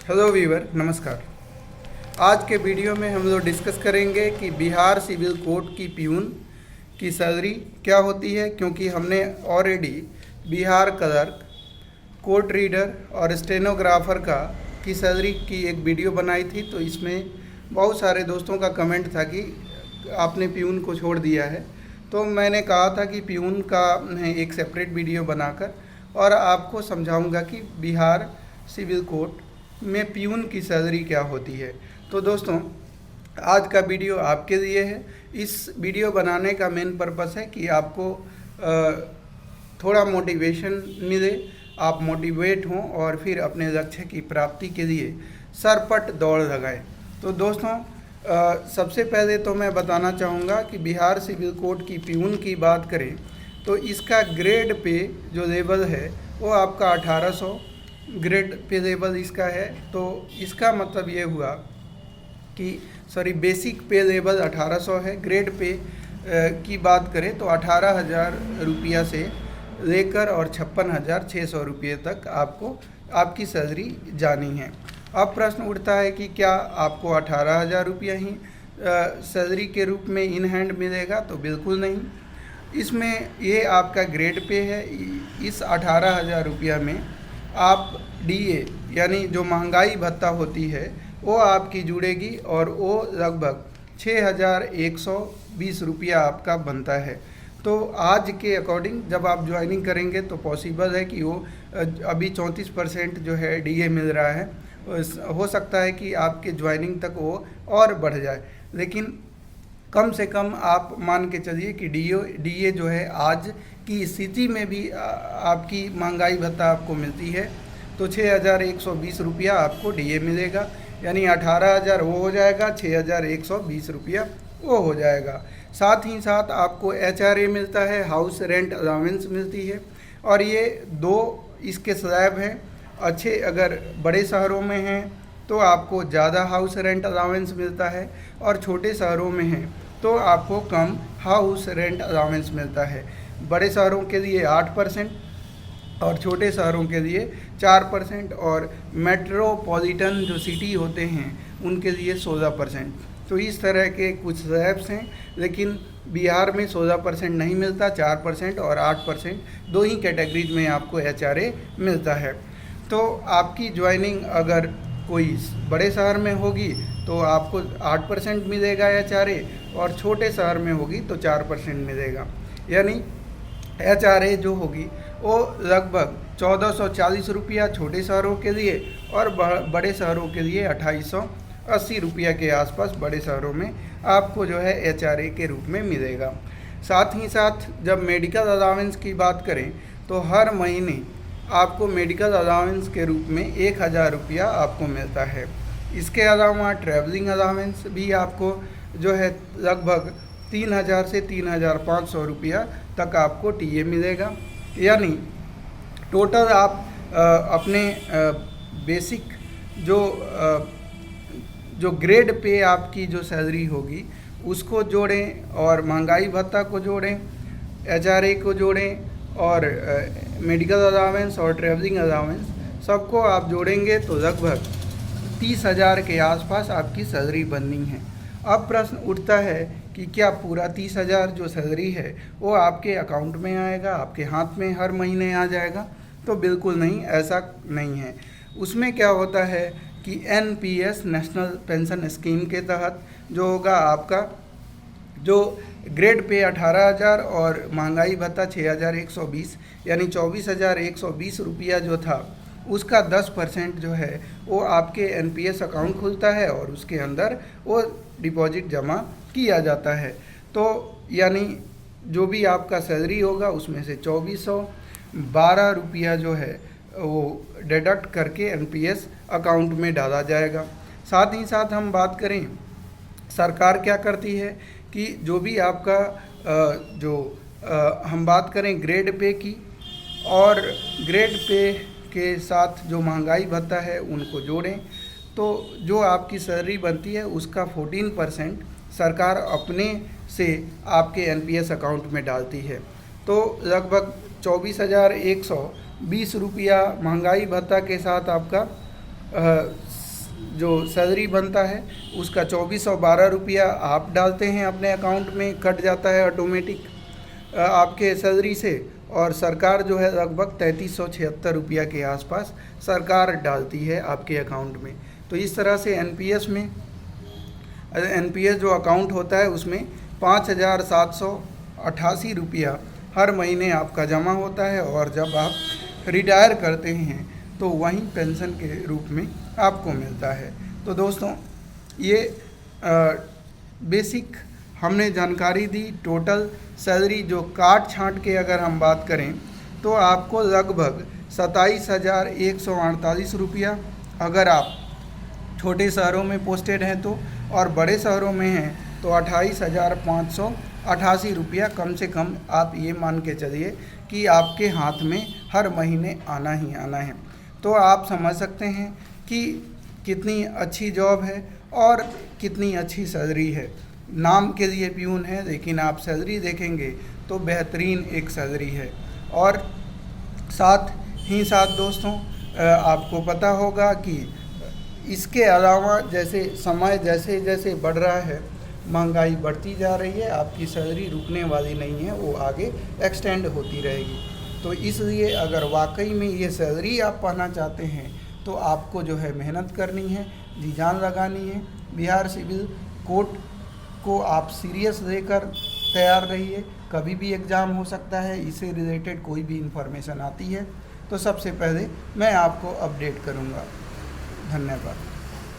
Hello Weaver, नमस्कार। आज के वीडियो में हम लोग डिस्कस करेंगे कि बिहार सिविल कोर्ट की प्यून की सैलरी क्या होती है, क्योंकि हमने already Bihar clerk, court reader और स्टेनोग्राफर की सैलरी की एक वीडियो बनाई थी। तो इसमें बहुत सारे दोस्तों का कमेंट था कि आपने प्यून को छोड़ दिया है। तो मैंने कहा था कि प्यून का मैं एक सेपरेट वीडियो बनाकर और आपको समझाऊंगा कि बिहार सिविल कोर्ट में प्यून की सैलरी क्या होती है। तो दोस्तों, आज का वीडियो आपके लिए है। इस वीडियो बनाने का मेन पर्पस है कि आपको थोड़ा मोटिवेशन मिले, आप मोटिवेट हों और फिर अपने लक्ष्य की प्राप्ति के लिए सरपट दौड़ लगाएं। तो दोस्तों, सबसे पहले तो मैं बताना चाहूँगा कि बिहार सिविल कोर्ट की प्यून की बात करें तो इसका ग्रेड पे जो लेवल है वो आपका 1800 ग्रेड पे लेवल इसका है। तो इसका मतलब ये हुआ कि बेसिक पे लेवल 1800 है। ग्रेड पे की बात करें तो 18,000 रुपया से लेकर और 56,600 रुपये तक आपको आपकी सैलरी जानी है। अब प्रश्न उठता है कि क्या आपको 18,000 रुपया ही सैलरी के रूप में इन हैंड मिलेगा? तो बिल्कुल नहीं। इसमें ये आपका ग्रेड पे है। इस 18,000 रुपया में आप डीए यानी जो महंगाई भत्ता होती है वो आपकी जुड़ेगी और वो लगभग 6,120 रुपया आपका बनता है। तो आज के अकॉर्डिंग जब आप ज्वाइनिंग करेंगे तो पॉसिबल है कि वो अभी 34% जो है डीए मिल रहा है। हो सकता है कि आपके ज्वाइनिंग तक वो और बढ़ जाए, लेकिन कम से कम आप मान के चलिए कि डीए जो है आज की स्थिति में भी आपकी महंगाई भत्ता आपको मिलती है तो 6,120 रुपया आपको डीए मिलेगा। यानी 18,000 वो हो जाएगा, 6,120 रुपया वो हो जाएगा। साथ ही साथ आपको एचआरए मिलता है, हाउस रेंट अलाउंस मिलती है। और ये दो इसके स्लैब हैं। अच्छे अगर बड़े शहरों में हैं तो आपको ज़्यादा हाउस रेंट अलाउंस मिलता है और छोटे शहरों में हैं तो आपको कम हाउस रेंट अलाउंस मिलता है। बड़े शहरों के लिए 8% और छोटे शहरों के लिए 4% और मेट्रोपॉलिटन जो सिटी होते हैं उनके लिए 16%। तो इस तरह के कुछ स्लैब्स हैं, लेकिन बिहार में 16% नहीं मिलता, 4% और 8% दो ही कैटेगरीज में आपको एचआरए मिलता है। तो आपकी ज्वाइनिंग अगर कोई बड़े शहर में होगी तो आपको 8% मिलेगा एचआरए और छोटे शहर में होगी तो 4% मिलेगा। यानी एचआरए जो होगी वो लगभग 1,440 रुपया छोटे शहरों के लिए और बड़े शहरों के लिए 2,880 रुपया के आसपास बड़े शहरों में आपको जो है एचआरए के रूप में मिलेगा। साथ ही साथ जब मेडिकल अलाउंस की बात करें तो हर महीने आपको मेडिकल अलाउंस के रूप में 1,000 रुपया आपको मिलता है। इसके अलावा ट्रैवलिंग अलाउंस भी आपको जो है लगभग 3,000 से 3,500 रुपया तक आपको टीए मिलेगा। यानी टोटल आप अपने बेसिक जो ग्रेड पे आपकी जो सैलरी होगी उसको जोड़ें और महंगाई भत्ता को जोड़ें, एचआरए को जोड़ें और मेडिकल अलाउंस और ट्रैवलिंग अलाउंस सबको आप जोड़ेंगे तो लगभग 30,000 के आसपास आपकी सैलरी बननी है। अब प्रश्न उठता है कि क्या पूरा 30,000 जो सैलरी है वो आपके अकाउंट में आएगा, आपके हाथ में हर महीने आ जाएगा? तो बिल्कुल नहीं, ऐसा नहीं है। उसमें क्या होता है कि एनपीएस नेशनल पेंशन स्कीम के तहत जो होगा आपका जो ग्रेड पे 18,000 और महंगाई भत्ता 6,120 यानी 24,120 रुपया जो था उसका 10% जो है वो आपके एनपीएस अकाउंट खुलता है और उसके अंदर वो डिपॉजिट जमा किया जाता है। तो यानी जो भी आपका सैलरी होगा उसमें से 2,412 रुपया जो है वो डिडक्ट करके एनपीएस अकाउंट में डाला जाएगा। साथ ही साथ हम बात करें सरकार क्या करती है कि जो भी आपका हम बात करें ग्रेड पे की, और ग्रेड पे के साथ जो महंगाई भत्ता है उनको जोड़ें तो जो आपकी सैलरी बनती है उसका 14% सरकार अपने से आपके एनपीएस अकाउंट में डालती है। तो लगभग 24,120 रुपया महंगाई भत्ता के साथ आपका जो सैलरी बनता है उसका 2412 रुपया आप डालते हैं अपने अकाउंट में, कट जाता है ऑटोमेटिक आपके सैलरी से, और सरकार जो है लगभग 3376 रुपया के आसपास सरकार डालती है आपके अकाउंट में। तो इस तरह से एनपीएस जो अकाउंट होता है उसमें 5788 रुपया हर महीने आपका जमा होता है, और जब आप रिटायर करते हैं तो वहीं पेंशन के रूप में आपको मिलता है। तो दोस्तों ये बेसिक हमने जानकारी दी। टोटल सैलरी जो काट छांट के अगर हम बात करें तो आपको लगभग 27,148 रुपया अगर आप छोटे शहरों में पोस्टेड हैं तो, और बड़े शहरों में हैं तो 28,588 रुपया कम से कम आप ये मान के चलिए कि आपके हाथ में हर महीने आना ही आना है। तो आप समझ सकते हैं कि कितनी अच्छी जॉब है और कितनी अच्छी सैलरी है। नाम के लिए प्यून है, लेकिन आप सैलरी देखेंगे तो बेहतरीन एक सैलरी है। और साथ ही साथ दोस्तों आपको पता होगा कि इसके अलावा जैसे समय जैसे जैसे बढ़ रहा है, महंगाई बढ़ती जा रही है, आपकी सैलरी रुकने वाली नहीं है, वो आगे एक्सटेंड होती रहेगी। तो इसलिए अगर वाकई में ये सैलरी आप पाना चाहते हैं तो आपको जो है मेहनत करनी है, जी जान लगानी है। बिहार सिविल कोर्ट को आप सीरियस लेकर तैयार रहिए, कभी भी एग्ज़ाम हो सकता है, इससे रिलेटेड कोई भी इंफॉर्मेशन आती है तो सबसे पहले मैं आपको अपडेट करूँगा। धन्यवाद।